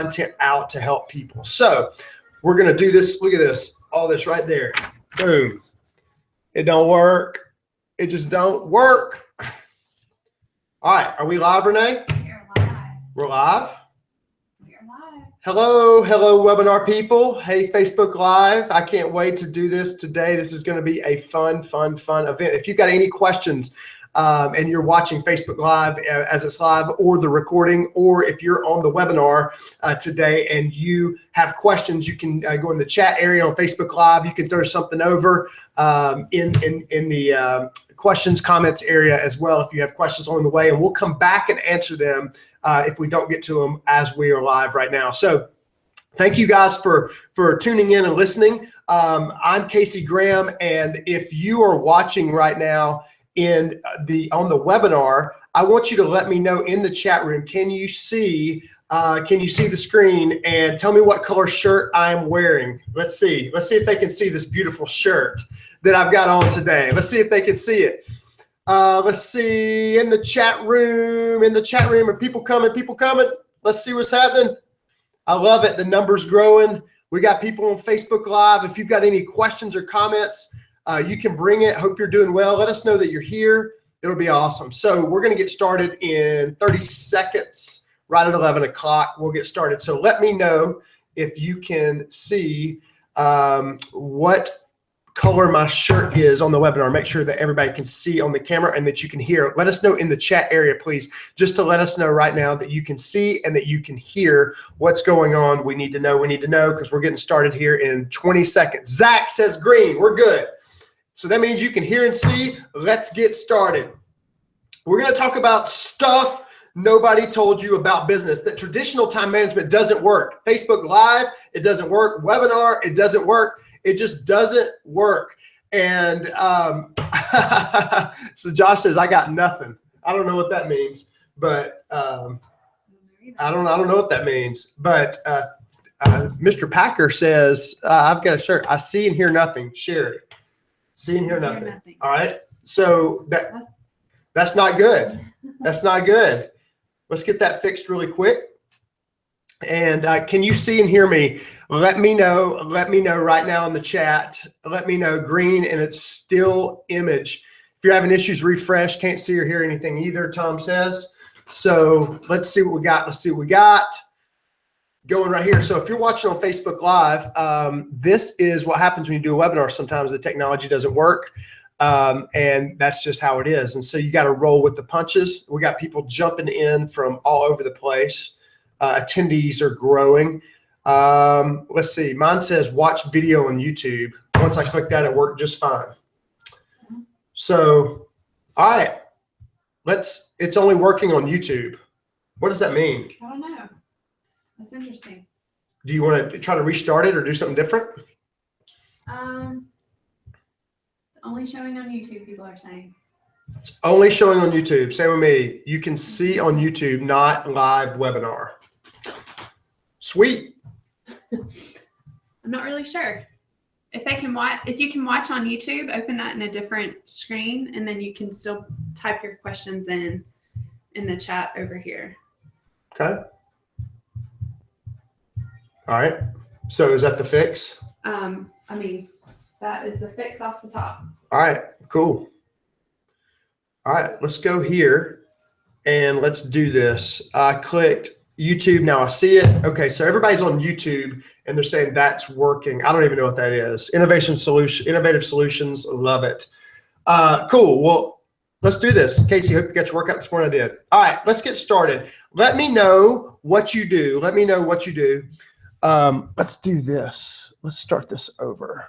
content out to help people. So we're going to do this. Look at this, all this right there. Boom. It don't work. It just don't work. All right. Are we live, Renee? We're live. We're live. We're live. Hello, webinar people. Hey, Facebook Live. I can't wait to do this today. This is going to be a fun event. If you've got any questions and you're watching Facebook Live as it's live or the recording, or if you're on the webinar today and you have questions, you can go in the chat area on Facebook Live. You can throw something over in the questions, comments area as well if you have questions on the way, and we'll come back and answer them if we don't get to them as we are live right now. So thank you guys for tuning in and listening. I'm Casey Graham, and if you are watching right now on the webinar, I want you to let me know in the chat room. Can you see the screen and tell me what color shirt I'm wearing? Let's see if they can see this beautiful shirt that I've got on today. Let's see if they can see it. Let's see in the chat room. Are people coming? Let's see what's happening. I love it. The number's growing. We got people on Facebook Live. If you've got any questions or comments, you can bring it. Hope you're doing well. Let us know that you're here. It'll be awesome. So we're going to get started in 30 seconds, right at 11 o'clock. We'll get started. So let me know if you can see what color my shirt is on the webinar. Make sure that everybody can see on the camera and that you can hear. Let us know in the chat area, please, just to let us know right now that you can see and that you can hear what's going on. We need to know because we're getting started here in 20 seconds. Zach says green. We're good. So that means you can hear and see. Let's get started. We're going to talk about stuff nobody told you about business, that traditional time management doesn't work. Facebook Live, it doesn't work. Webinar, it doesn't work. It just doesn't work. And so Josh says, I got nothing. I don't know what that means, but I don't know what that means. But Mr. Packer says, I've got a shirt. I see and hear nothing. Sherry, see and hear nothing. All right. So that's not good. That's not good. Let's get that fixed really quick. And can you see and hear me? Let me know right now in the chat. Let me know green and it's still image. If you're having issues, refresh. Can't see or hear anything either, Tom says. So let's see what we got. Going right here. So if you're watching on Facebook Live, this is what happens when you do a webinar. Sometimes the technology doesn't work. And that's just how it is. And so you got to roll with the punches. We got people jumping in from all over the place. Attendees are growing. Let's see. Mine says watch video on YouTube. Once I click that, it worked just fine. So, all right. It's only working on YouTube. What does that mean? I don't know. That's interesting. Do you want to try to restart it or do something different? It's only showing on YouTube, people are saying. It's only showing on YouTube. Same with me. You can see on YouTube, not live webinar. Sweet. I'm not really sure. If you can watch on YouTube, open that in a different screen, and then you can still type your questions in the chat over here. Okay. All right. So is that the fix? I mean, that is the fix off the top. All right, cool. All right, let's go here and let's do this. I clicked YouTube. Now I see it. Okay, so everybody's on YouTube and they're saying that's working. I don't even know what that is. Innovative Solutions, love it. Cool. Well, let's do this. Casey, hope you got your workout this morning. I did. All right, let's get started. Let me know what you do. Let's do this. Let's start this over.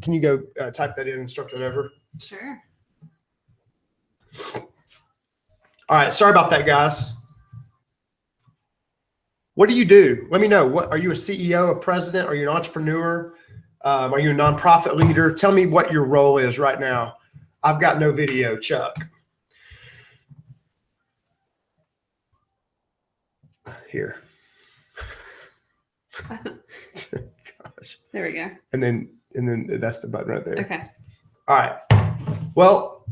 Can you go type that in and start that over? Sure. All right. Sorry about that, guys. What do you do? Let me know. What are you, a CEO, a president? Are you an entrepreneur? Are you a nonprofit leader? Tell me what your role is right now. I've got no video, Chuck. Here. Gosh. There we go. And then that's the button right there. Okay. All right. Well,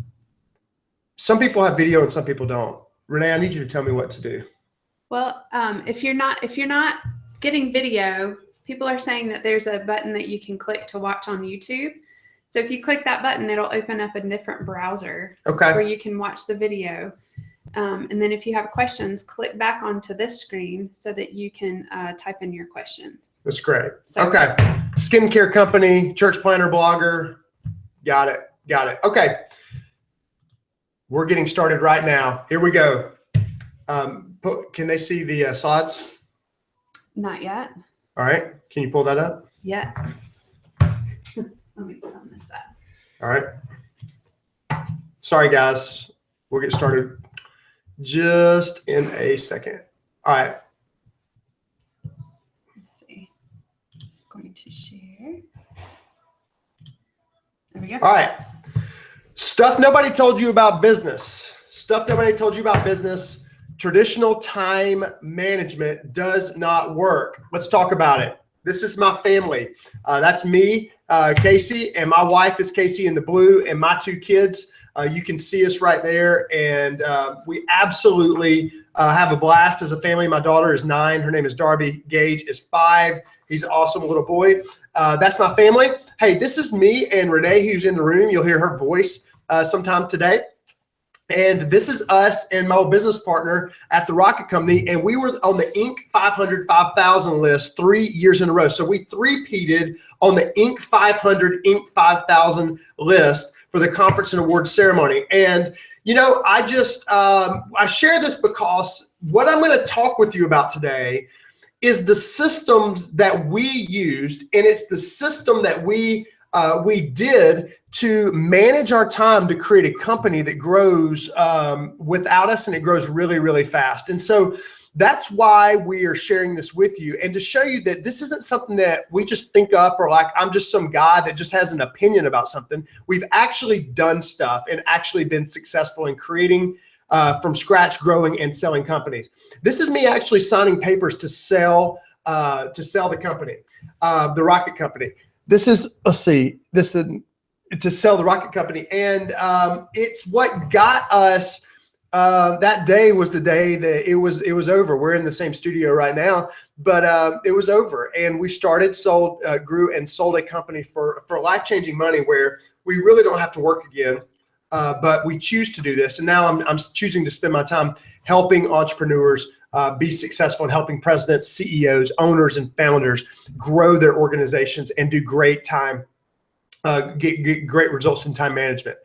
some people have video and some people don't. Renee, I need you to tell me what to do. Well, if you're not getting video, people are saying that there's a button that you can click to watch on YouTube. So if you click that button, it'll open up a different browser where you can watch the video. And then if you have questions, click back onto this screen so that you can type in your questions. That's great. So, okay. Skincare company, church planner, blogger. Got it. Got it. Okay. We're getting started right now. Here we go. Can they see the slides? Not yet. All right. Can you pull that up? Yes. Let me put on this side. All right. Sorry, guys. We'll get started just in a second. All right. Let's see. I'm going to share. There we go. All right. Stuff nobody told you about business. Stuff nobody told you about business. Traditional time management does not work. Let's talk about it. This is my family. That's me, Casey, and my wife is Casey in the blue, and my two kids. You can see us right there, and we absolutely have a blast as a family. My daughter is 9. Her name is Darby. Gage is 5. He's an awesome little boy. That's my family. Hey, this is me and Renee, who's in the room. You'll hear her voice sometime today. And this is us and my business partner at the Rocket Company. And we were on the Inc. 500, 5,000 list 3 years in a row. So we three-peated on the Inc. 500, Inc. 5,000 list for the conference and awards ceremony. And, you know, I share this because what I'm going to talk with you about today is the systems that we used. And it's the system that we did to manage our time to create a company that grows without us, and it grows really, really fast. And so that's why we are sharing this with you, and to show you that this isn't something that we just think up, or like I'm just some guy that just has an opinion about something. We've actually done stuff and actually been successful in creating from scratch, growing and selling companies. This is me actually signing papers to sell the company, the Rocket Company. This is, let's see, this is to sell the Rocket Company. And it's what got us, that day was the day that it was over. We're in the same studio right now, but it was over. And we grew and sold a company for life-changing money where we really don't have to work again, but we choose to do this. And now I'm choosing to spend my time helping entrepreneurs be successful, and helping presidents, CEOs, owners, and founders grow their organizations and do great time, get great results in time management.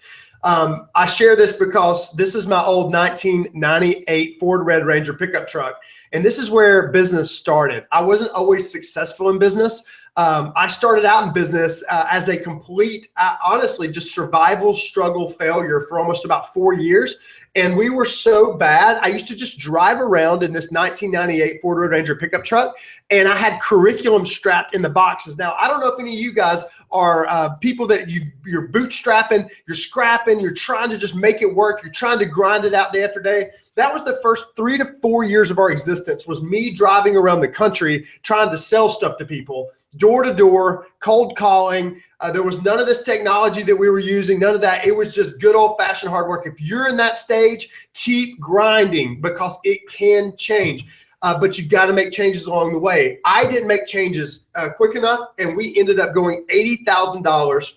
I share this because this is my old 1998 Ford Red Ranger pickup truck, and this is where business started. I wasn't always successful in business. I started out in business as a complete, honestly, just survival struggle failure for almost about 4 years. And we were so bad, I used to just drive around in this 1998 Ford Red Ranger pickup truck, and I had curriculum strapped in the boxes. Now, I don't know if any of you guys are people that you're bootstrapping, you're scrapping, you're trying to just make it work, you're trying to grind it out day after day. That was the first 3 to 4 years of our existence, was me driving around the country trying to sell stuff to people, door to door, cold calling. There was none of this technology that we were using, none of that. It was just good old fashioned hard work. If you're in that stage, keep grinding, because it can change. But you got to make changes along the way. I didn't make changes quick enough, and we ended up going $80,000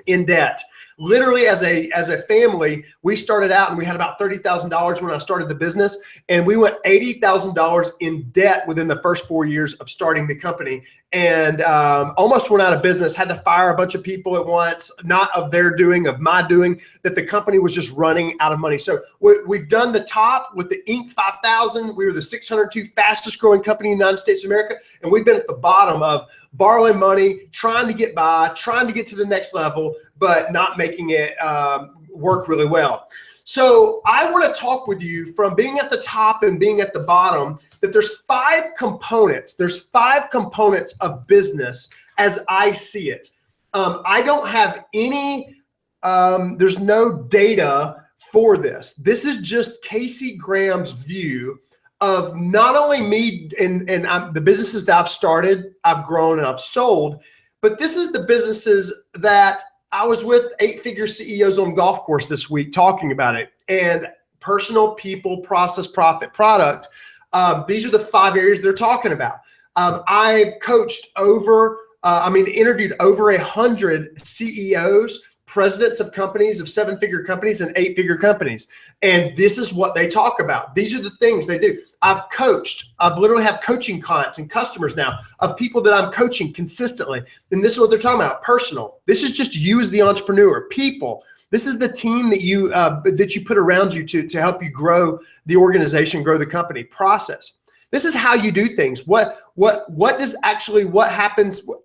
in debt. Literally, as a family, we started out and we had about $30,000 when I started the business, and we went $80,000 in debt within the first 4 years of starting the company, and almost went out of business. Had to fire a bunch of people at once, not of their doing, of my doing, that the company was just running out of money. So we've done the top with the Inc. 5000. We were the 602 fastest growing company in the United States of America, and we've been at the bottom of borrowing money, trying to get by, trying to get to the next level, but not making it work really well. So I want to talk with you from being at the top and being at the bottom, that there's 5 components. There's 5 components of business as I see it. I don't have any, there's no data for this. This is just Casey Graham's view of not only me and the businesses that I've started, I've grown, and I've sold, but this is the businesses that I was with 8-figure CEOs on golf course this week talking about it. And personal, people, process, profit, product. These are the 5 areas they're talking about. I've coached interviewed over 100 CEOs, presidents of companies, of 7-figure companies and 8-figure companies. And this is what they talk about. These are the things they do. I've literally have coaching clients and customers now of people that I'm coaching consistently. And this is what they're talking about, personal. This is just you as the entrepreneur, people. This is the team that you put around you to help you grow the organization, grow the company. Process. This is how you do things. What happens,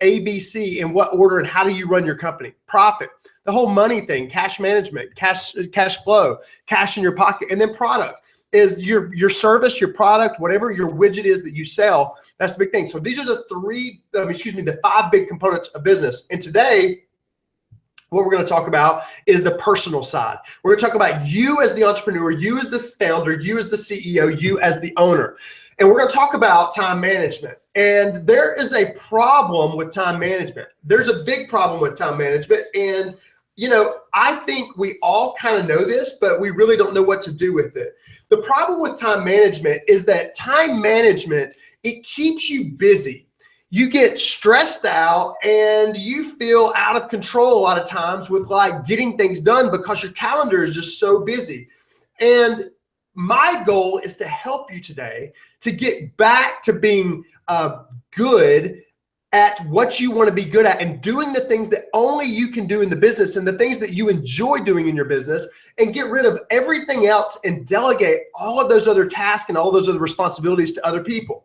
ABC, in what order, and how do you run your company? Profit. The whole money thing, cash management, cash flow, cash in your pocket, and then product is your service, your product, whatever your widget is that you sell. That's the big thing. So these are the 5 big components of business. And today, what we're going to talk about is the personal side. We're going to talk about you as the entrepreneur, you as the founder, you as the CEO, you as the owner. And we're going to talk about time management. And there is a problem with time management. There's a big problem with time management. And, I think we all kind of know this, but we really don't know what to do with it. The problem with time management is that time management, it keeps you busy. You get stressed out and you feel out of control a lot of times with getting things done because your calendar is just so busy. And my goal is to help you today to get back to being good at what you want to be good at and doing the things that only you can do in the business and the things that you enjoy doing in your business, and get rid of everything else and delegate all of those other tasks and all those other responsibilities to other people.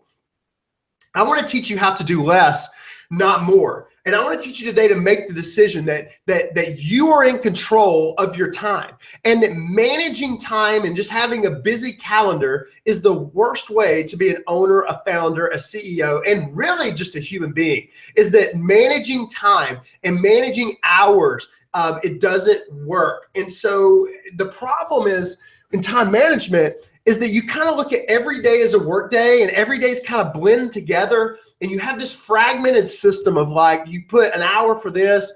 I want to teach you how to do less, not more. And I want to teach you today to make the decision that you are in control of your time, and that managing time and just having a busy calendar is the worst way to be an owner, a founder, a CEO, and really just a human being. Is that managing time and managing hours, it doesn't work. And so the problem is in time management is that you kind of look at every day as a work day, and every day is kind of blend together. And you have this fragmented system of you put an hour for this,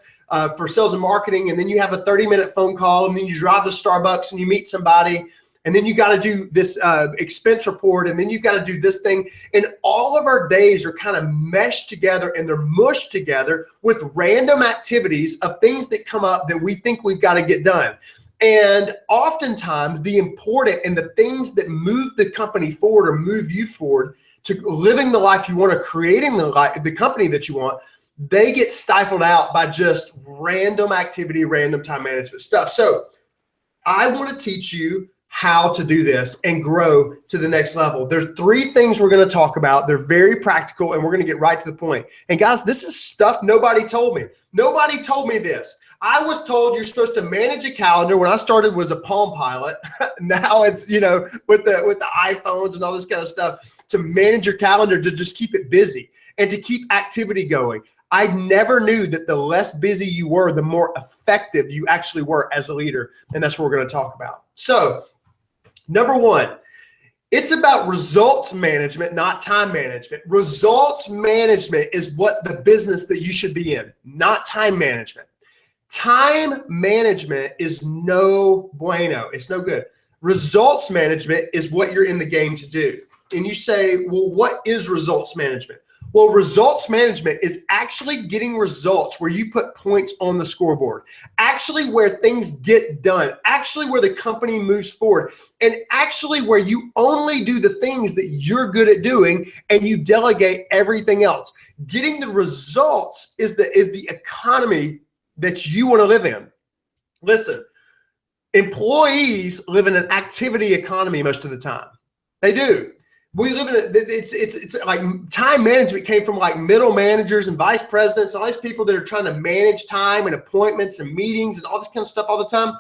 for sales and marketing, and then you have a 30-minute phone call, and then you drive to Starbucks and you meet somebody, and then you got to do this expense report, and then you've got to do this thing. And all of our days are kind of meshed together, and they're mushed together with random activities of things that come up that we think we've got to get done. And oftentimes the important and the things that move the company forward or move you forward to living the life you want, or creating the company that you want, they get stifled out by just random activity, random time management stuff. So I want to teach you how to do this and grow to the next level. There's 3 things we're going to talk about. They're very practical, and we're going to get right to the point. And guys, this is stuff nobody told me. Nobody told me this. I was told you're supposed to manage a calendar. When I started was a Palm Pilot. Now it's, with the iPhones and all this kind of stuff, to manage your calendar, to just keep it busy and to keep activity going. I never knew that the less busy you were, the more effective you actually were as a leader. And that's what we're going to talk about. So, number 1, it's about results management, not time management. Results management is what the business that you should be in, not time management. Time management is no bueno. It's no good. Results management is what you're in the game to do. And you say, well, what is results management? Well, results management is actually getting results where you put points on the scoreboard, actually where things get done, actually where the company moves forward, and actually where you only do the things that you're good at doing and you delegate everything else. Getting the results is the economy that you want to live in. Listen, employees live in an activity economy most of the time. They do. We live in it's like time management came from middle managers and vice presidents and all these people that are trying to manage time and appointments and meetings and all this kind of stuff all the time.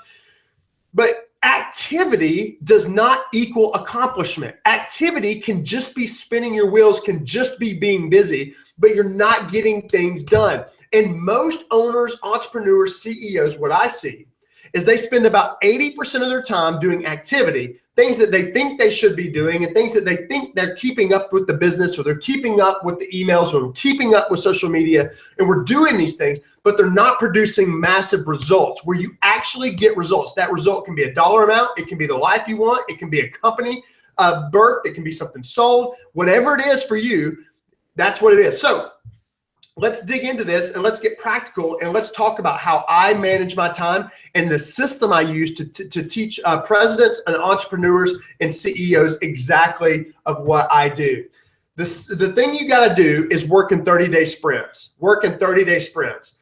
But activity does not equal accomplishment. Activity can just be spinning your wheels, can just be being busy, but you're not getting things done. And most owners, entrepreneurs, CEOs, what I see is they spend about 80% of their time doing activity, things that they think they should be doing and things that they think they're keeping up with the business, or they're keeping up with the emails, or keeping up with social media. And we're doing these things, but they're not producing massive results where you actually get results. That result can be a dollar amount. It can be the life you want. It can be a company birthed. It can be something sold. Whatever it is for you, that's what it is. So let's dig into this and let's get practical and let's talk about how I manage my time and the system I use to teach presidents and entrepreneurs and CEOs exactly of what I do. The thing you got to do is work in 30-day sprints. Work in 30-day sprints.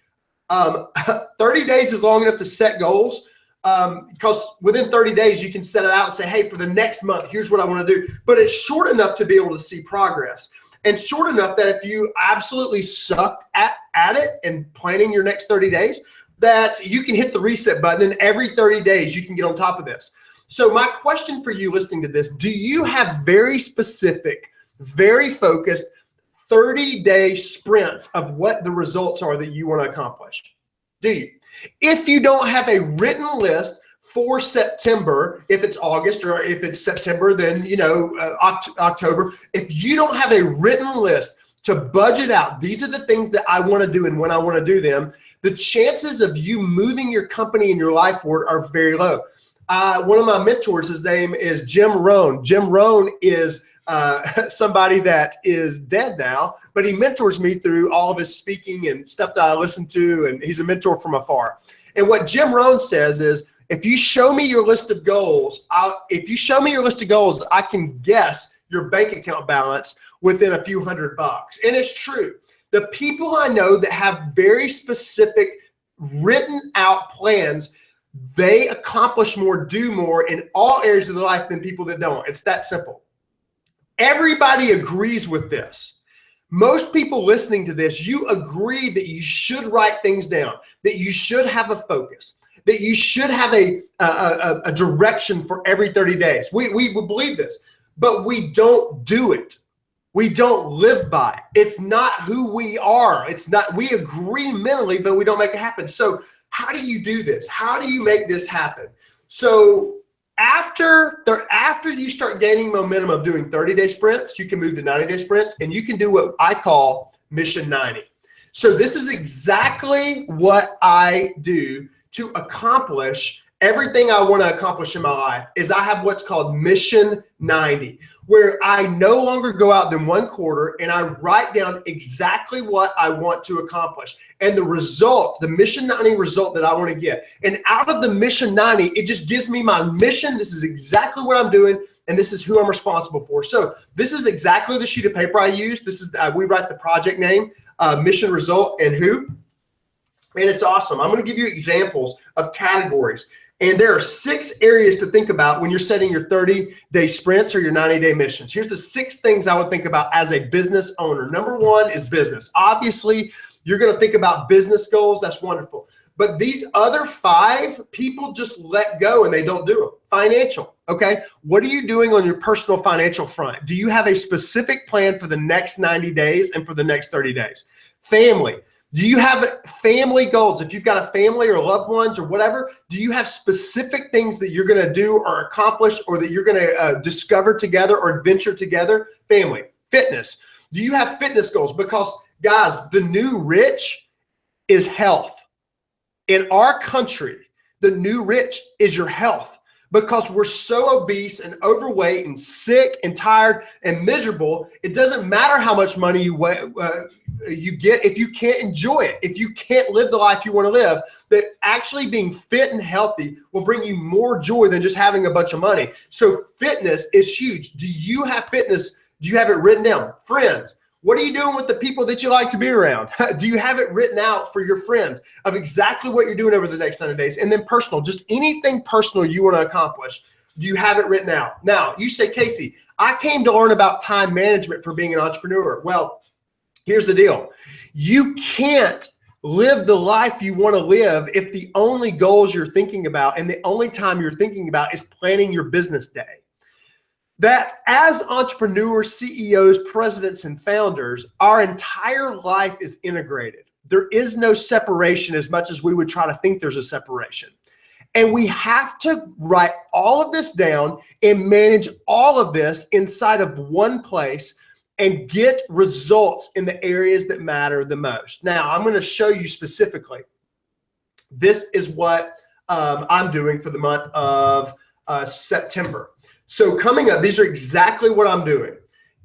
30 days is long enough to set goals because within 30 days you can set it out and say, hey, for the next month, here's what I want to do. But it's short enough to be able to see progress. And short enough that if you absolutely suck at it and planning your next 30 days, that you can hit the reset button and every 30 days you can get on top of this. So my question for you listening to this, do you have very specific, very focused 30-day sprints of what the results are that you want to accomplish? Do you? If you don't have a written list for September, if it's August, or if it's September, then, October. If you don't have a written list to budget out, these are the things that I want to do and when I want to do them, the chances of you moving your company and your life forward are very low. One of my mentors, his name is Jim Rohn. Jim Rohn is somebody that is dead now, but he mentors me through all of his speaking and stuff that I listen to, and he's a mentor from afar. And what Jim Rohn says is, if you show me your list of goals, I can guess your bank account balance within a few $100. And it's true. The people I know that have very specific written out plans, they accomplish more, do more in all areas of their life than people that don't. It's that simple. Everybody agrees with this. Most people listening to this, you agree that you should write things down, that you should have a focus, that you should have a direction for every 30 days. We believe this, but we don't do it. We don't live by it. It's not who we are. It's not, we agree mentally, but we don't make it happen. So how do you do this? How do you make this happen? So after you start gaining momentum of doing 30-day sprints, you can move to 90-day sprints, and you can do what I call Mission 90. So this is exactly what I do to accomplish everything I want to accomplish in my life. Is I have what's called Mission 90, where I no longer go out than one quarter and I write down exactly what I want to accomplish and the result, the Mission 90 result that I want to get. And out of the Mission 90, it just gives me my mission. This is exactly what I'm doing, and this is who I'm responsible for. So this is exactly the sheet of paper I use. This is we write the project name, mission, result, and who. And it's awesome. I'm going to give you examples of categories. And there are 6 areas to think about when you're setting your 30-day sprints or your 90-day missions. Here's the 6 things I would think about as a business owner. Number 1 is business. Obviously, you're going to think about business goals. That's wonderful. But these other 5, people just let go and they don't do them. Financial, okay? What are you doing on your personal financial front? Do you have a specific plan for the next 90 days and for the next 30 days? Family. Do you have family goals? If you've got a family or loved ones or whatever, do you have specific things that you're going to do or accomplish or that you're going to discover together or adventure together? Family. Fitness. Do you have fitness goals? Because, guys, the new rich is health. In our country, the new rich is your health, because we're so obese and overweight and sick and tired and miserable. It doesn't matter how much money you get if you can't enjoy it, if you can't live the life you want to live. That actually being fit and healthy will bring you more joy than just having a bunch of money. So fitness is huge. Do you have fitness? Do you have it written down? Friends. What are you doing with the people that you like to be around? Do you have it written out for your friends of exactly what you're doing over the next 90 days? And then personal, just anything personal you want to accomplish. Do you have it written out? Now, you say, Casey, I came to learn about time management for being an entrepreneur. Well, here's the deal. You can't live the life you want to live if the only goals you're thinking about and the only time you're thinking about is planning your business day. That as entrepreneurs, CEOs, presidents, and founders, our entire life is integrated. There is no separation as much as we would try to think there's a separation. And we have to write all of this down and manage all of this inside of one place and get results in the areas that matter the most. Now, I'm going to show you specifically. This is what I'm doing for the month of September. So coming up, these are exactly what I'm doing.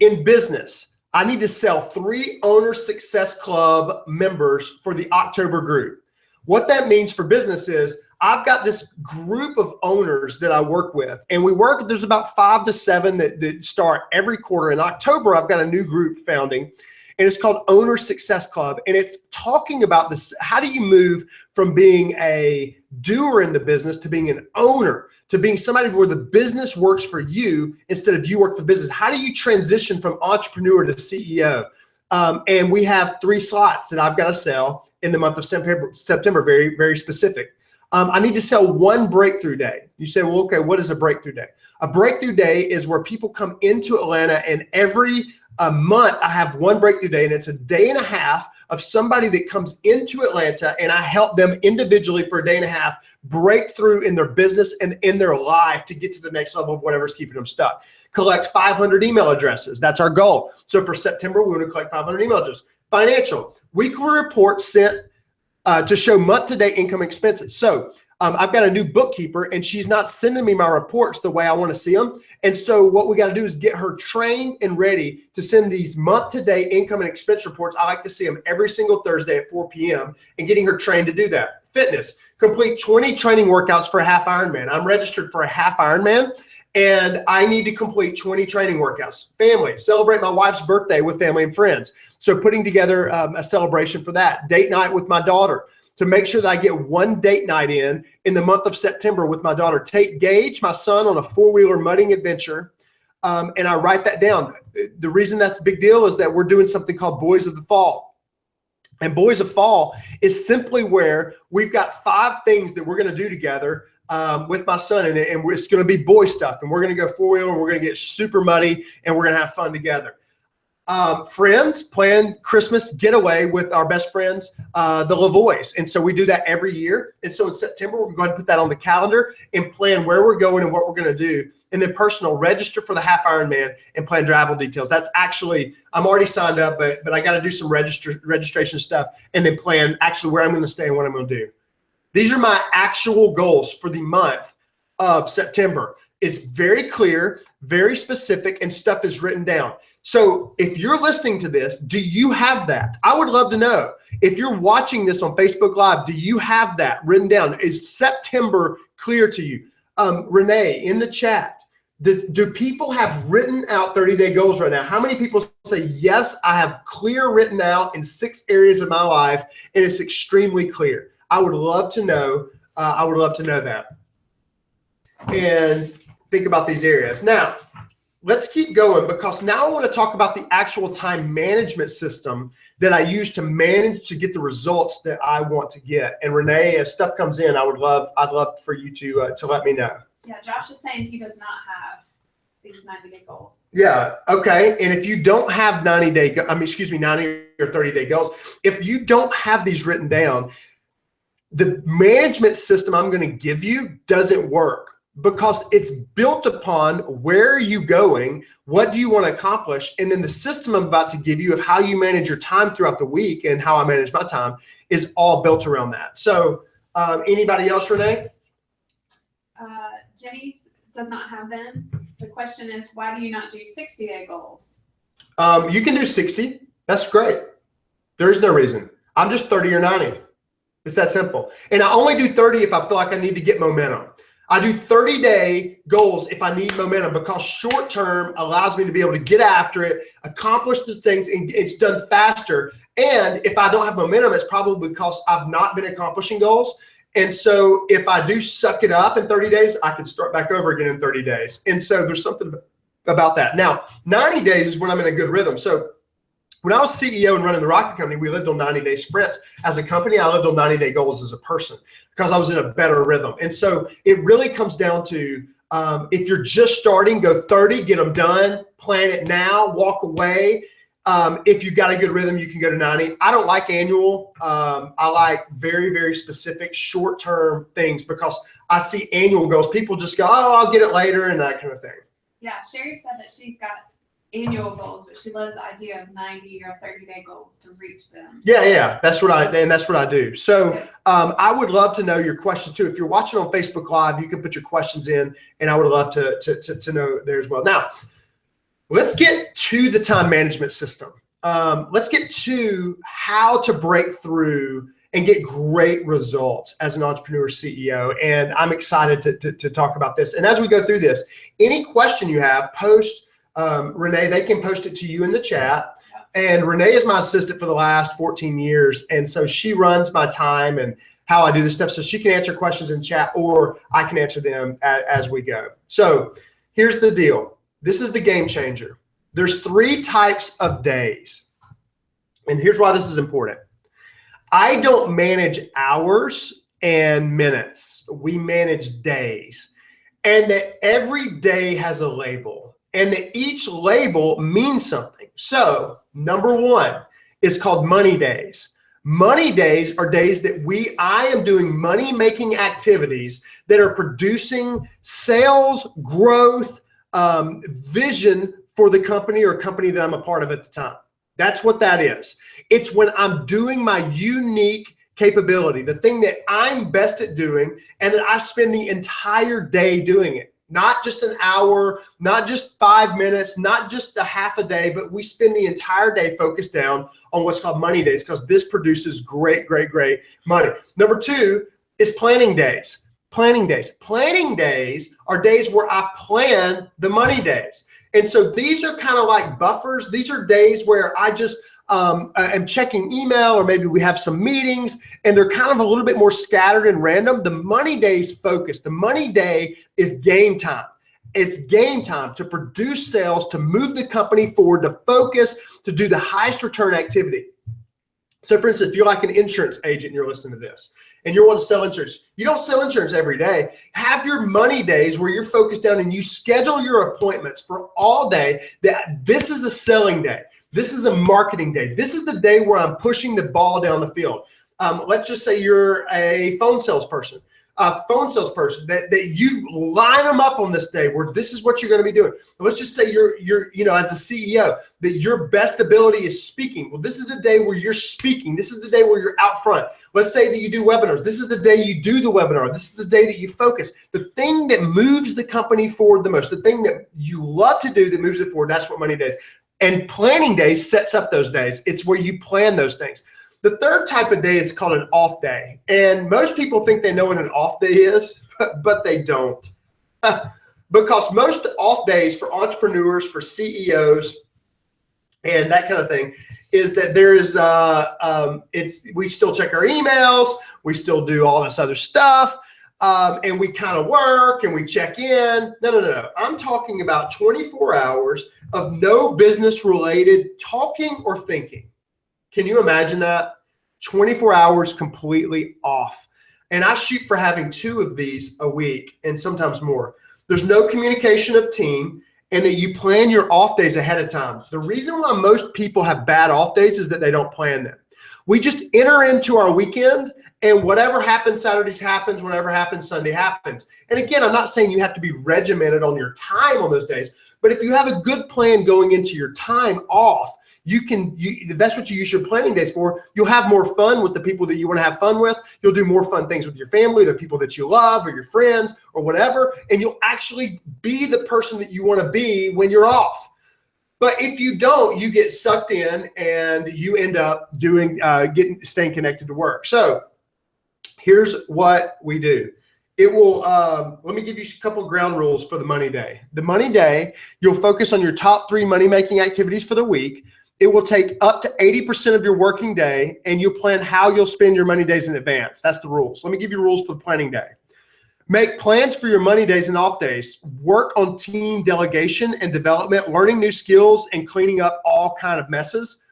In business, I need to sell 3 Owner Success Club members for the October group. What that means for business is I've got this group of owners that I work with, and there's about 5 to 7 that start every quarter. In October, I've got a new group founding, and it's called Owner Success Club. And it's talking about this. How do you move from being a doer in the business to being an owner, to being somebody where the business works for you instead of you work for the business? How do you transition from entrepreneur to CEO? And we have 3 slots that I've got to sell in the month of September, very, very specific. I need to sell 1 breakthrough day. You say, well, okay, what is a breakthrough day? A breakthrough day is where people come into Atlanta, and every month I have 1 breakthrough day, and it's a day and a half of somebody that comes into Atlanta, and I help them individually for a day and a half break through in their business and in their life to get to the next level of whatever's keeping them stuck. Collect 500 email addresses. That's our goal. So for September, we want to collect 500 email addresses. Financial, weekly report sent to show month-to-date income expenses. So I've got a new bookkeeper, and she's not sending me my reports the way I want to see them. And so what we got to do is get her trained and ready to send these month-to-date income and expense reports. I like to see them every single Thursday at 4 p.m. and getting her trained to do that. Fitness, complete 20 training workouts for a half Ironman. I'm registered for a half Ironman, and I need to complete 20 training workouts. Family, celebrate my wife's birthday with family and friends. So putting together a celebration for that. Date night with my daughter, to make sure that I get 1 date night in the month of September with my daughter. Take Gage, my son, on a 4-wheeler mudding adventure. And I write that down. The reason that's a big deal is that we're doing something called Boys of the Fall. And Boys of Fall is simply where we've got 5 things that we're going to do together with my son. And it's going to be boy stuff. And we're going to go 4-wheeler, and we're going to get super muddy, and we're going to have fun together. Friends, plan Christmas getaway with our best friends, the Lavoys. And so we do that every year. And so in September, we're going to put that on the calendar and plan where we're going and what we're going to do. And then personal, register for the half Ironman and plan travel details. That's actually, I'm already signed up, but I got to do some registration stuff and then plan actually where I'm going to stay and what I'm going to do. These are my actual goals for the month of September. It's very clear, very specific, and stuff is written down. So if you're listening to this, do you have that? I would love to know. If you're watching this on Facebook Live, do you have that written down? Is September clear to you? Renee, in the chat, do people have written out 30-day goals right now? How many people say, yes, I have clear written out in 6 areas of my life, and it's extremely clear? I would love to know. I would love to know that. And think about these areas. Now, let's keep going, because now I want to talk about the actual time management system that I use to manage to get the results that I want to get. And Renee, as stuff comes in, I'd love for you to let me know. Yeah, Josh is saying he does not have these 90-day goals. Yeah, okay. And if you don't have 90 or 30-day goals, if you don't have these written down, the management system I'm going to give you doesn't work, because it's built upon where are you going, what do you want to accomplish, and then the system I'm about to give you of how you manage your time throughout the week and how I manage my time is all built around that. So anybody else, Renee? Jenny does not have them. The question is, why do you not do 60-day goals? You can do 60. That's great. There is no reason. I'm just 30 or 90. It's that simple. And I only do 30 if I feel like I need to get momentum. I do 30-day goals if I need momentum, because short term allows me to be able to get after it, accomplish the things, and it's done faster. And if I don't have momentum, it's probably because I've not been accomplishing goals. And so if I do suck it up in 30 days, I can start back over again in 30 days. And so there's something about that. Now, 90 days is when I'm in a good rhythm. So when I was CEO and running the Rocket Company, we lived on 90-day sprints. As a company, I lived on 90-day goals as a person, because I was in a better rhythm. And so it really comes down to, if you're just starting, go 30, get them done, plan it now, walk away. If you've got a good rhythm, you can go to 90. I don't like annual. I like very, very specific short-term things, because I see annual goals. People just go, oh, I'll get it later, and that kind of thing. Yeah, Sherry said that she's got annual goals, but she loves the idea of 90 or 30-day goals to reach them. Yeah, that's what I do. So I would love to know your questions too. If you're watching on Facebook Live, you can put your questions in, and I would love to know there as well. Now, let's get to the time management system. Let's get to how to break through and get great results as an entrepreneur CEO. And I'm excited to talk about this. And as we go through this, any question you have, post. Renee, they can post it to you in the chat. And Renee is my assistant for the last 14 years. And so she runs my time and how I do this stuff. So she can answer questions in chat, or I can answer them as we go. So here's the deal. This is the game changer. There's 3 types of days. And here's why this is important. I don't manage hours and minutes. We manage days. And that every day has a label. And that each label means something. So number 1 is called money days. Money days are days that I am doing money-making activities that are producing sales, growth, vision for the company or company that I'm a part of at the time. That's what that is. It's when I'm doing my unique capability, the thing that I'm best at doing, and that I spend the entire day doing it. Not just an hour, not just 5 minutes, not just a half a day, but we spend the entire day focused down on what's called money days, because this produces great money. Number 2 is planning days. Planning days. Planning days are days where I plan the money days. And so these are kind of like buffers. These are days where I just am checking email, or maybe we have some meetings, and they're kind of a little bit more scattered and random. The money day's focused. The money day is game time. It's game time to produce sales, to move the company forward, to focus, to do the highest return activity. So for instance, if you're like an insurance agent and you're listening to this and you want to sell insurance, you don't sell insurance every day. Have your money days where you're focused down and you schedule your appointments for all day. That this is a selling day. This is a marketing day. This is the day where I'm pushing the ball down the field. Let's just say you're a phone salesperson. That you line them up on this day where this is what you're going to be doing. Let's just say you're as a CEO, that your best ability is speaking. Well, this is the day where you're speaking. This is the day where you're out front. Let's say that you do webinars. This is the day you do the webinar. This is the day that you focus. The thing that moves the company forward the most, the thing that you love to do that moves it forward, that's what money days. And planning days sets up those days. It's where you plan those things. The 3rd type of day is called an off day. And most people think they know what an off day is, but they don't. Because most off days for entrepreneurs, for CEOs, and that kind of thing, is that there is, we still check our emails, we still do all this other stuff, and we kind of work and we check in. No. I'm talking about 24 hours of no business related talking or thinking. Can you imagine that? 24 hours completely off. And I shoot for having 2 of these a week and sometimes more. There's no communication of team, and that you plan your off days ahead of time. The reason why most people have bad off days is that they don't plan them. We just enter into our weekend, and whatever happens Saturdays happens, whatever happens Sunday happens. And again, I'm not saying you have to be regimented on your time on those days, but if you have a good plan going into your time off, that's what you use your planning days for. You'll have more fun with the people that you want to have fun with. You'll do more fun things with your family, the people that you love, or your friends, or whatever. And you'll actually be the person that you want to be when you're off. But if you don't, you get sucked in and you end up staying connected to work. So here's what we do. It will, let me give you a couple ground rules for the money day. The money day, you'll focus on your top 3 money-making activities for the week. It will take up to 80% of your working day, and you plan how you'll spend your money days in advance. That's the rules. Let me give you rules for the planning day. Make plans for your money days and off days. Work on team delegation and development, learning new skills, and cleaning up all kind of messes.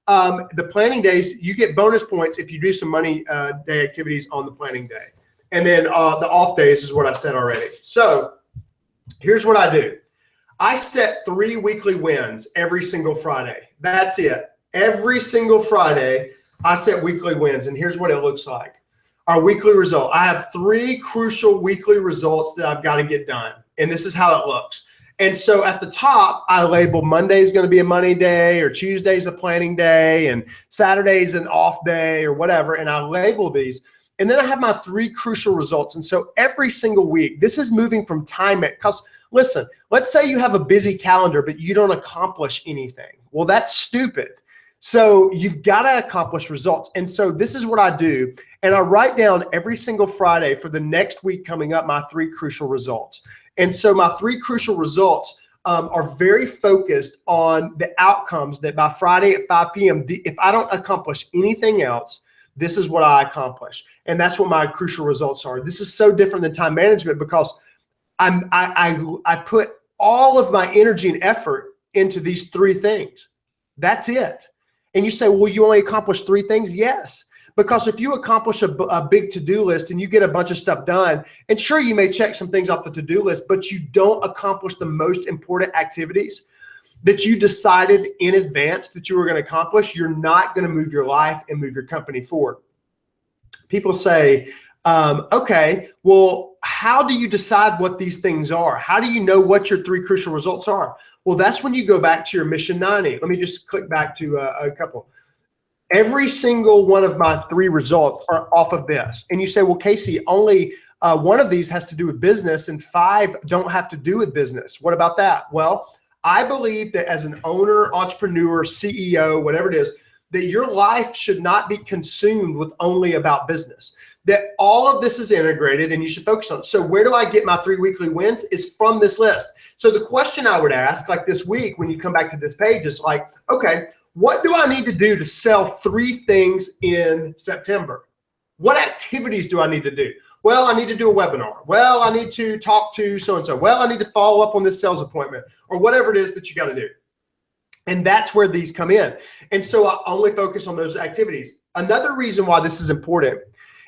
The planning days, you get bonus points if you do some money day activities on the planning day. And then the off days is what I said already. So here's what I do. I set 3 weekly wins every single Friday. That's it. Every single Friday, I set weekly wins. And here's what it looks like. Our weekly result. I have 3 crucial weekly results that I've got to get done. And this is how it looks. And so at the top, I label Monday is going to be a money day, or Tuesday's a planning day, and Saturday's an off day, or whatever. And I label these. And then I have my 3 crucial results. And so every single week, this is moving from time, because listen, let's say you have a busy calendar, but you don't accomplish anything. Well, that's stupid. So you've got to accomplish results. And so this is what I do. And I write down every single Friday for the next week coming up, my 3 crucial results. And so my 3 crucial results are very focused on the outcomes that by Friday at 5 p.m., if I don't accomplish anything else, this is what I accomplish. And that's what my crucial results are. This is so different than time management, because I put all of my energy and effort into these 3 things. That's it. And you say, well, you only accomplished 3 things? Yes. Because if you accomplish a big to-do list and you get a bunch of stuff done, and sure, you may check some things off the to-do list, but you don't accomplish the most important activities that you decided in advance that you were going to accomplish, you're not going to move your life and move your company forward. People say, okay, well, how do you decide what these things are? How do you know what your 3 crucial results are? Well, that's when you go back to your Mission 90. Let me just click back to a couple. Every single one of my 3 results are off of this. And you say, well, Casey, only one of these has to do with business and 5 don't have to do with business. What about that? Well, I believe that as an owner, entrepreneur, CEO, whatever it is, that your life should not be consumed with only about business, that all of this is integrated and you should focus on it. So where do I get my 3 weekly wins? Is from this list. So the question I would ask, like this week, when you come back to this page, is like, okay, what do I need to do to sell 3 things in September? What activities do I need to do? Well, I need to do a webinar. Well, I need to talk to so-and-so. Well, I need to follow up on this sales appointment, or whatever it is that you got to do. And that's where these come in. And so I only focus on those activities. Another reason why this is important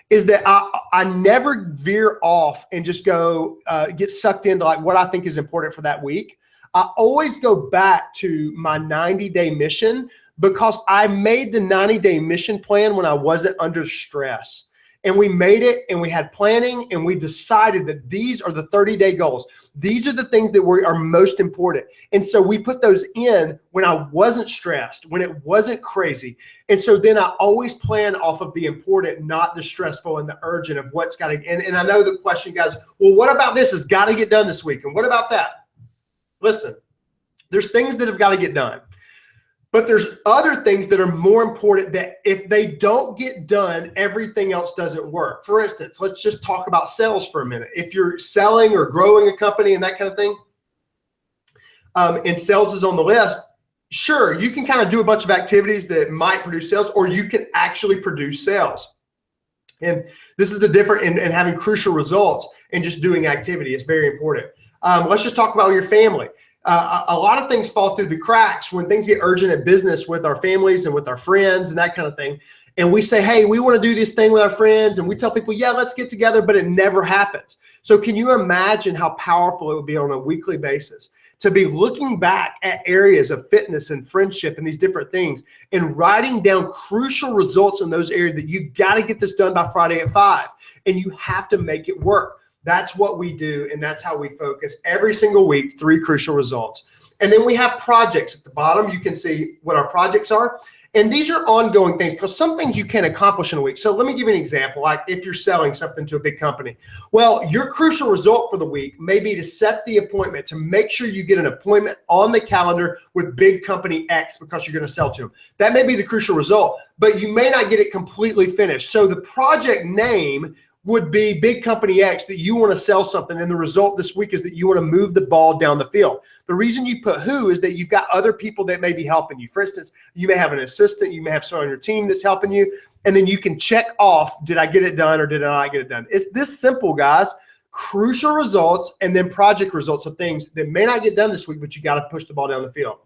is that I never veer off and just go get sucked into like what I think is important for that week. I always go back to my 90-day mission, because I made the 90-day mission plan when I wasn't under stress. And we made it, and we had planning, and we decided that these are the 30-day goals. These are the things that are most important. And so we put those in when I wasn't stressed, when it wasn't crazy. And so then I always plan off of the important, not the stressful and the urgent of what's got to, and I know the question, guys, well, what about this has got to get done this week? And what about that? Listen, there's things that have got to get done. But there's other things that are more important that if they don't get done, everything else doesn't work. For instance, let's just talk about sales for a minute. If you're selling or growing a company and that kind of thing, and sales is on the list, sure, you can kind of do a bunch of activities that might produce sales, or you can actually produce sales. And this is the difference in having crucial results and just doing activity. It's very important. Let's just talk about your family. A lot of things fall through the cracks when things get urgent at business with our families and with our friends and that kind of thing. And we say, hey, we want to do this thing with our friends. And we tell people, yeah, let's get together, but it never happens. So can you imagine how powerful it would be on a weekly basis to be looking back at areas of fitness and friendship and these different things and writing down crucial results in those areas that you got to get this done by Friday at 5, and you have to make it work. That's what we do, and that's how we focus every single week, 3 crucial results. And then we have projects at the bottom. You can see what our projects are. And these are ongoing things, because some things you can accomplish in a week. So let me give you an example. Like if you're selling something to a big company, well, your crucial result for the week may be to set the appointment, to make sure you get an appointment on the calendar with big company X because you're going to sell to them. That may be the crucial result, but you may not get it completely finished. So the project name would be big company X, that you want to sell something, and the result this week is that you want to move the ball down the field. The reason you put who is that you've got other people that may be helping you. For instance, you may have an assistant, you may have someone on your team that's helping you, and then you can check off, did I get it done or did I not get it done? It's this simple, guys. Crucial results and then project results of things that may not get done this week, but you got to push the ball down the field.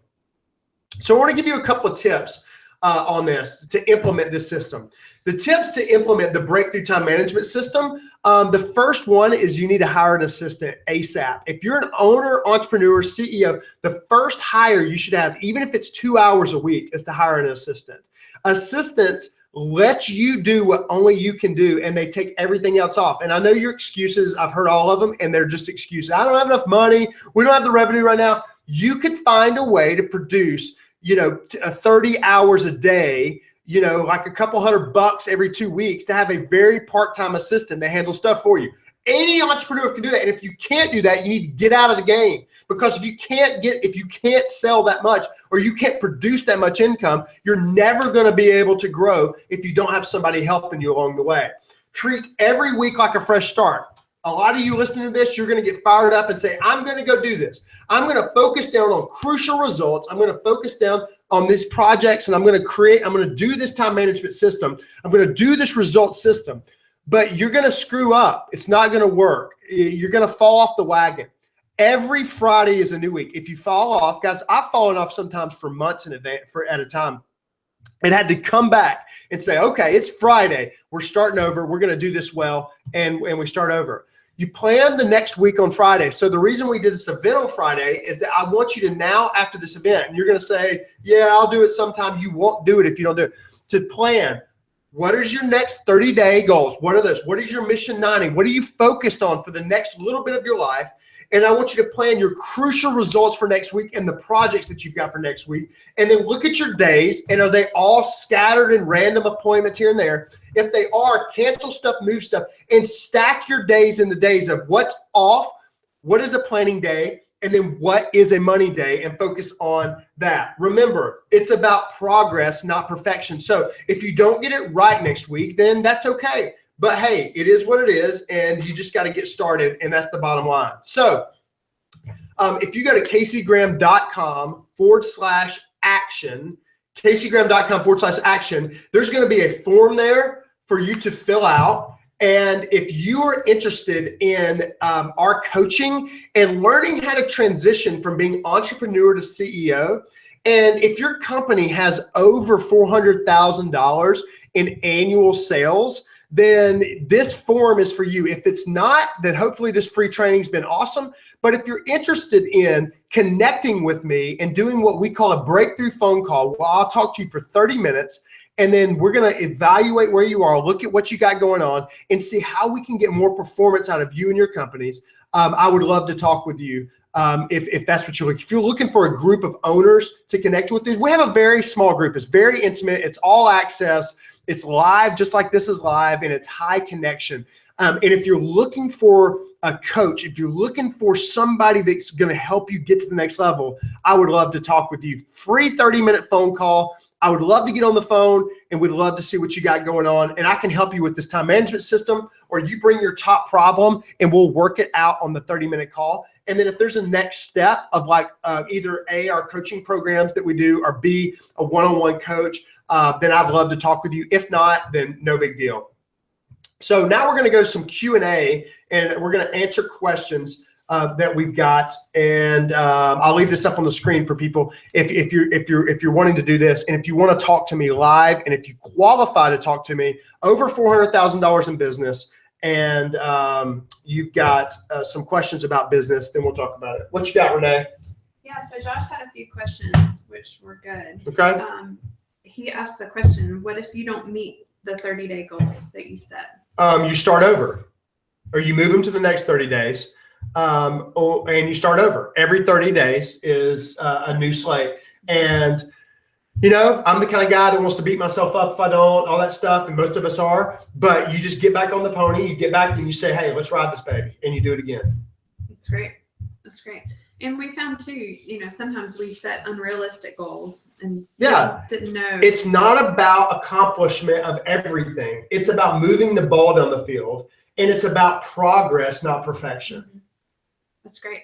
So I want to give you a couple of tips on this to implement this system. The tips to implement the breakthrough time management system, the first one is you need to hire an assistant ASAP. If you're an owner, entrepreneur, CEO, the first hire you should have, even if it's 2 hours a week, is to hire an assistant. Assistants lets you do what only you can do, and they take everything else off. And I know your excuses, I've heard all of them, and they're just excuses. I don't have enough money. We don't have the revenue right now. You could find a way to produce, 30 hours a day, like a couple $100 every 2 weeks to have a very part-time assistant that handles stuff for you. Any entrepreneur can do that. And if you can't do that, you need to get out of the game, because if you can't sell that much, or you can't produce that much income, you're never going to be able to grow if you don't have somebody helping you along the way. Treat every week like a fresh start. A lot of you listening to this, you're going to get fired up and say, I'm going to go do this. I'm going to focus down on crucial results. I'm going to focus down on these projects, and I'm going to do this time management system. I'm going to do this result system. But you're going to screw up. It's not going to work. You're going to fall off the wagon. Every Friday is a new week. If you fall off, guys, I've fallen off sometimes for months in advance, at a time, and had to come back and say, okay, it's Friday. We're starting over. We're going to do this well, and we start over. You plan the next week on Friday. So the reason we did this event on Friday is that I want you to now, after this event, and you're going to say, yeah, I'll do it sometime. You won't do it if you don't do it. To plan, what is your next 30-day goals? What are those? What is your mission 90? What are you focused on for the next little bit of your life? And I want you to plan your crucial results for next week and the projects that you've got for next week. And then look at your days, and are they all scattered in random appointments here and there? If they are, cancel stuff, move stuff, and stack your days in the days of what's off, what is a planning day, and then what is a money day, and focus on that. Remember, it's about progress, not perfection. So if you don't get it right next week, then that's okay. But hey, it is what it is, and you just got to get started, and that's the bottom line. So if you go to caseygraham.com/action, caseygraham.com/action, there's going to be a form there for you to fill out. And if you are interested in our coaching and learning how to transition from being entrepreneur to CEO, and if your company has over $400,000 in annual sales, then this form is for you. If it's not, then hopefully this free training's been awesome. But if you're interested in connecting with me and doing what we call a breakthrough phone call, well, I'll talk to you for 30 minutes, and then we're going to evaluate where you are, look at what you got going on, and see how we can get more performance out of you and your companies. I would love to talk with you if that's what you're looking for. If you're looking for a group of owners to connect with, we have a very small group. It's very intimate. It's all access. It's live, just like this is live, and it's high connection. And if you're looking for a coach, if you're looking for somebody that's going to help you get to the next level, I would love to talk with you. Free 30-minute phone call. I would love to get on the phone, and we'd love to see what you got going on. And I can help you with this time management system, or you bring your top problem and we'll work it out on the 30-minute call. And then if there's a next step of either A, our coaching programs that we do, or B, a one-on-one coach, then I'd love to talk with you. If not, then no big deal. So now we're going to go to some Q&A, and we're going to answer questions that we've got. And I'll leave this up on the screen for people if you're wanting to do this, and if you want to talk to me live, and if you qualify to talk to me, over $400,000 in business, and you've got some questions about business, then we'll talk about it. What you got, Renee? Yeah, so Josh had a few questions, which were good. Okay. He asked the question, what if you don't meet the 30-day goals that you set? You start over, or you move them to the next 30 days, and you start over. Every 30 days is a new slate. And, I'm the kind of guy that wants to beat myself up if I don't, all that stuff, and most of us are. But you just get back on the pony, you get back, and you say, hey, let's ride this baby, and you do it again. That's great. That's great. And we found too, sometimes we set unrealistic goals and didn't know. It's not about accomplishment of everything. It's about moving the ball down the field, and it's about progress, not perfection. Mm-hmm. That's great.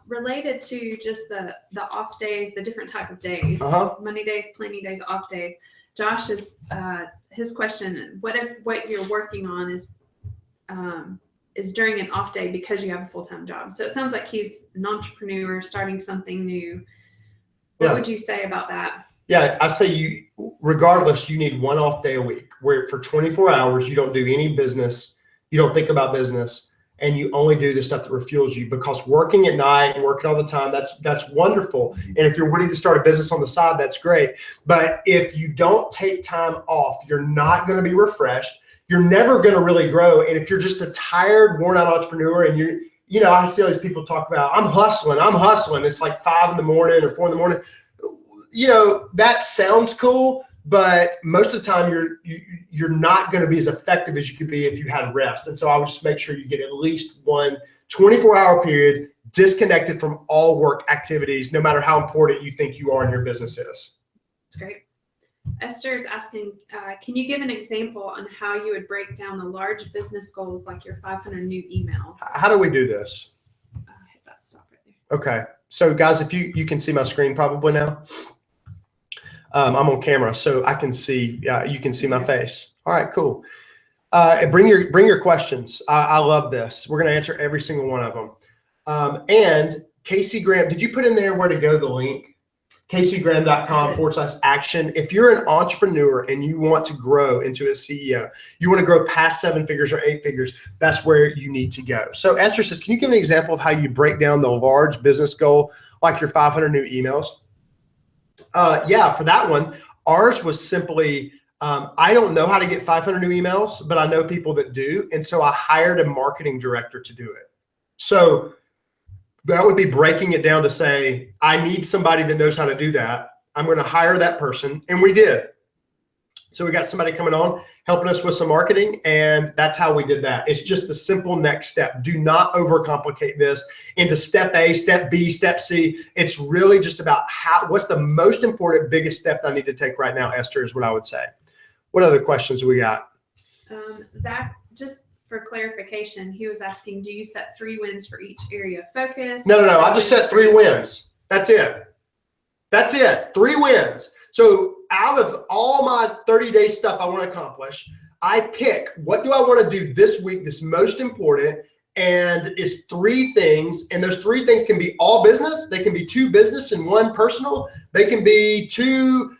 Related to just the off days, the different type of days, Monday days, planning days, off days. Josh is his question: what if what you're working on is during an off day because you have a full-time job? So it sounds like he's an entrepreneur starting something new. What would you say about that? Yeah, I say regardless, you need one off day a week where for 24 hours, you don't do any business. You don't think about business, and you only do the stuff that refuels you, because working at night and working all the time, that's wonderful. And if you're willing to start a business on the side, that's great. But if you don't take time off, you're not going to be refreshed. You're never going to really grow. And if you're just a tired, worn out entrepreneur and I see all these people talk about, I'm hustling. It's like 5 in the morning or 4 in the morning. That sounds cool, but most of the time you're not going to be as effective as you could be if you had rest. And so I would just make sure you get at least one 24-hour period disconnected from all work activities, no matter how important you think you are in your business is. That's great. Esther is asking, can you give an example on how you would break down the large business goals like your 500 new emails? How do we do this? Hit that stop right there. Okay. So guys, if you can see my screen probably now. I'm on camera, so I can see, you can see my face. All right, cool. Bring your questions. I love this. We're going to answer every single one of them. And Casey Graham, did you put in there where to go, the link? CaseyGraham.com/action. If you're an entrepreneur and you want to grow into a CEO, you want to grow past 7 figures or 8 figures, that's where you need to go. So Esther says, can you give an example of how you break down the large business goal, like your 500 new emails? Yeah, for that one, ours was simply, I don't know how to get 500 new emails, but I know people that do. And so I hired a marketing director to do it. So that would be breaking it down to say, I need somebody that knows how to do that. I'm going to hire that person. And we did. So we got somebody coming on, helping us with some marketing. And that's how we did that. It's just the simple next step. Do not overcomplicate this into step A, step B, step C. It's really just about what's the most important, biggest step that I need to take right now, Esther, is what I would say. What other questions we got? Zach, just for clarification, he was asking, do you set 3 wins for each area of focus? No. I just set 3 wins. That's it. 3 wins. So out of all my 30-day stuff I want to accomplish, I pick, what do I want to do this week that's most important? And it's 3 things. And those 3 things can be all business. They can be 2 business and 1 personal. They can be 2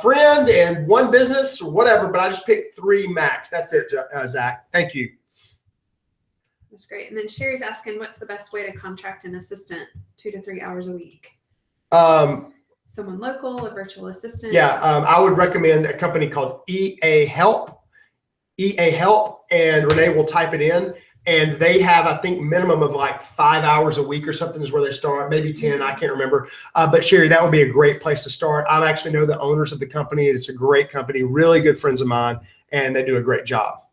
friend and 1 business or whatever, but I just picked 3 max. That's it, Zach. Thank you. That's great. And then Sherry's asking, what's the best way to contract an assistant 2 to 3 hours a week? Someone local, a virtual assistant? Yeah, I would recommend a company called EA Help. EA Help, and Renee will type it in. And they have, I think, minimum of like 5 hours a week or something is where they start, maybe 10, I can't remember. But Sherry, that would be a great place to start. I actually know the owners of the company. It's a great company, really good friends of mine, and they do a great job.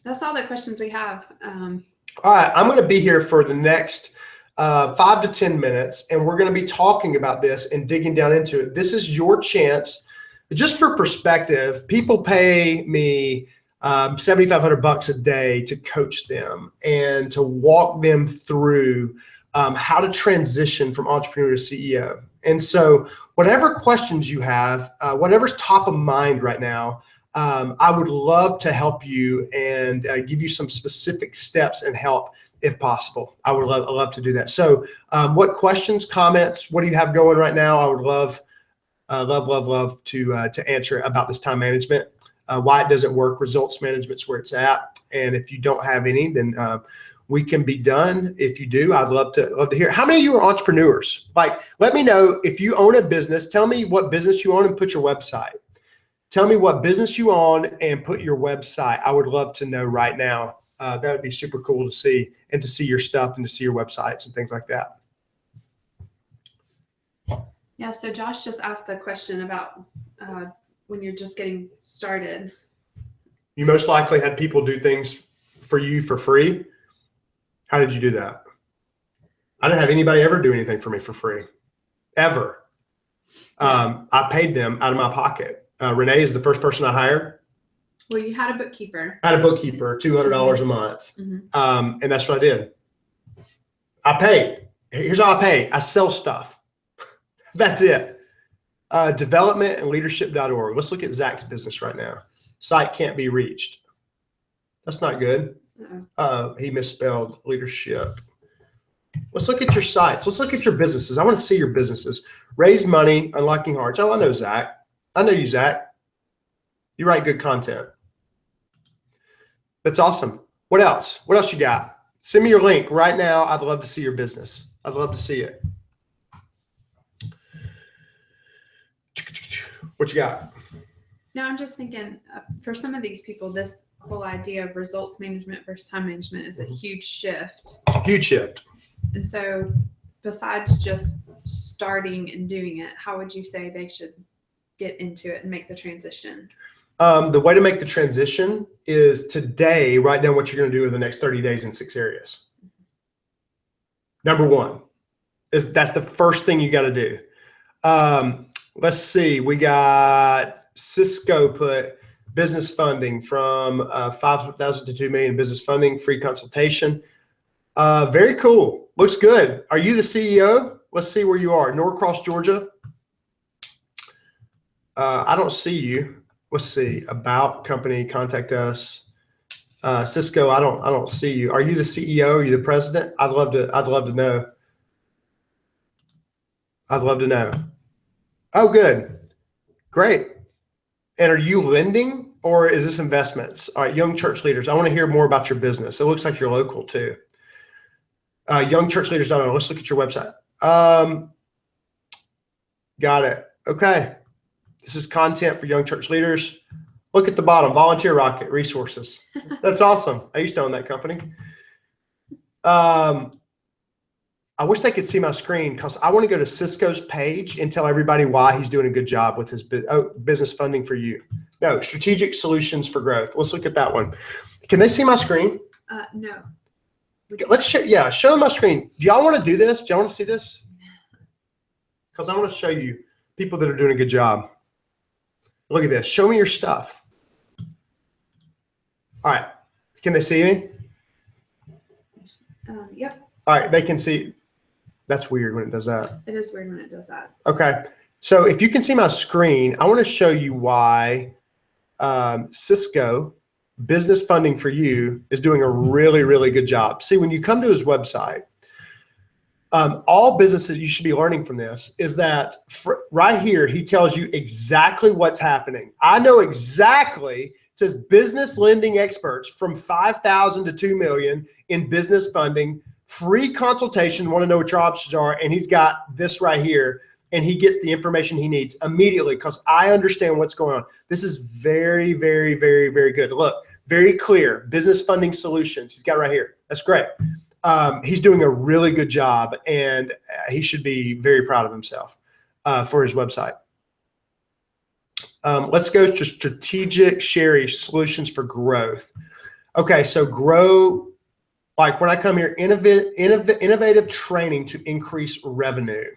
That's all the questions we have. All right, I'm going to be here for the next 5 to 10 minutes, and we're going to be talking about this and digging down into it. This is your chance. Just for perspective, people pay me $7,500 a day to coach them and to walk them through how to transition from entrepreneur to CEO. And so whatever questions you have, whatever's top of mind right now, I would love to help you and give you some specific steps and help if possible. I would love to do that. So what questions, comments, what do you have going right now? I would love to answer about this time management. Why it doesn't work, results management's where it's at. And if you don't have any, then we can be done. If you do, I'd love to hear. How many of you are entrepreneurs? Like, let me know if you own a business. Tell me what business you own and put your website. Tell me what business you own and put your website. I would love to know right now. That would be super cool to see, and to see your stuff and to see your websites and things like that. Yeah, so Josh just asked the question about when you're just getting started. You most likely had people do things for you for free. How did you do that? I didn't have anybody ever do anything for me for free, ever. I paid them out of my pocket. Renee is the first person I hired. Well, you had a bookkeeper. I had a bookkeeper, $200 a month. Mm-hmm. And that's what I did. I paid. Here's how I pay. I sell stuff. That's it. Development and leadership.org. Let's look at Zach's business right now. Site can't be reached. That's not good. He misspelled leadership. Let's look at your sites. Let's look at your businesses. I want to see your businesses. Raise money, unlocking hearts. Oh, I know Zach. I know you, Zach. You write good content. That's awesome. What else? What else you got? Send me your link right now. I'd love to see your business. I'd love to see it. What you got? No, I'm just thinking for some of these people, this whole idea of results management versus time management is a huge shift. Huge shift. And so besides just starting and doing it, how would you say they should get into it and make the transition? The way to make the transition is today, write down what you're going to do in the next 30 days in 6 areas. Number one is that's the first thing you got to do. Let's see. We got Cisco put business funding from 5,000 to 2 million business funding, free consultation. Very cool. Looks good. Are you the CEO? Let's see where you are. Norcross, Georgia. I don't see you. Let's see. About company, contact us. Cisco, I don't see you. Are you the CEO? Are you the president? I'd love to know. I'd love to know. Oh, good. Great. And are you lending or is this investments? All right, young church leaders. I want to hear more about your business. It looks like you're local too. Youngchurchleaders.org. Let's look at your website. Got it. Okay. This is content for young church leaders. Look at the bottom, Volunteer Rocket resources. That's awesome. I used to own that company. I wish they could see my screen because I want to go to Cisco's page and tell everybody why he's doing a good job with his business funding for you. No, strategic solutions for growth. Let's look at that one. Can they see my screen? No. Let's show them my screen. Do y'all want to do this? Do y'all want to see this? Because I want to show you people that are doing a good job. Look at this. Show me your stuff. All right. Can they see me? Yep. All right. They can see. That's weird when it does that. It is weird when it does that. Okay. So if you can see my screen, I want to show you why Cisco business funding for you is doing a really, really good job. See, when you come to his website, all businesses, you should be learning from this, is that right here, he tells you exactly what's happening. I know exactly, it says business lending experts from 5,000 to 2 million in business funding, free consultation, want to know what your options are. And he's got this right here. And he gets the information he needs immediately because I understand what's going on. This is very, very, very, very good. Look, very clear. Business funding solutions. He's got right here. That's great. He's doing a really good job, and he should be very proud of himself for his website. Let's go to strategic Sherry solutions for growth. Okay, so grow. Like when I come here, innovative training to increase revenue.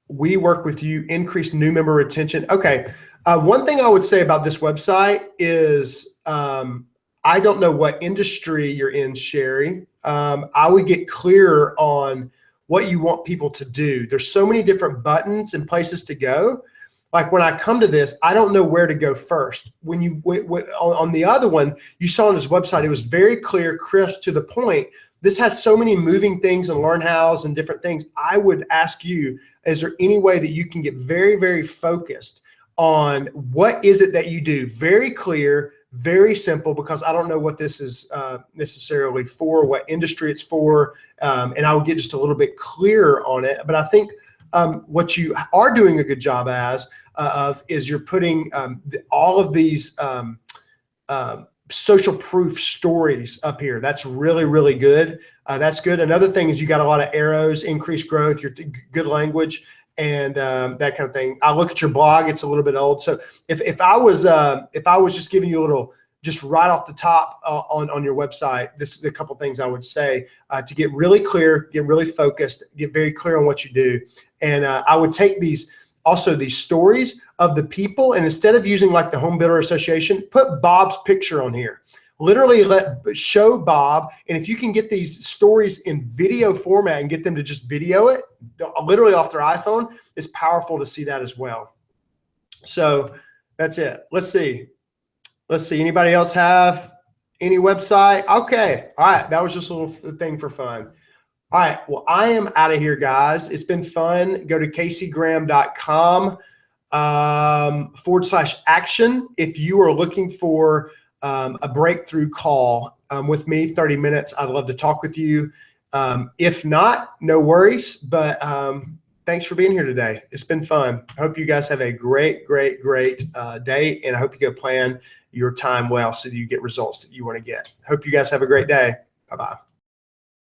We work with you, increase new member retention. Okay. One thing I would say about this website is I don't know what industry you're in, Sherry. I would get clearer on what you want people to do. There's so many different buttons and places to go. Like when I come to this, I don't know where to go first. When you on the other one, you saw on his website, it was very clear, crisp, to the point. This has so many moving things and learn hows and different things. I would ask you, is there any way that you can get very, very focused on what is it that you do? Very clear, very simple, because I don't know what this is necessarily for, what industry it's for, and I will get just a little bit clearer on it. But I think what you are doing a good job of is you're putting all of these social proof stories up here. That's really, really good. That's good. Another thing is you got a lot of arrows, increased growth, your good language, and that kind of thing. I look at your blog; it's a little bit old. So if I was just giving you a little, just right off the top on your website, this is a couple things I would say to get really clear, get really focused, get very clear on what you do, and I would take these stories of the people, and instead of using like the Home Builder Association, put Bob's picture on here. Literally show Bob, and if you can get these stories in video format and get them to just video it, literally off their iPhone, it's powerful to see that as well. So that's it. Let's see. Anybody else have any website? Okay. All right. That was just a little thing for fun. All right. Well, I am out of here, guys. It's been fun. Go to caseygraham.com /action if you are looking for a breakthrough call with me, 30 minutes. I'd love to talk with you. If not, no worries. But thanks for being here today. It's been fun. I hope you guys have a great day, and I hope you go plan your time well so that you get results that you want to get. Hope you guys have a great day. Bye-bye.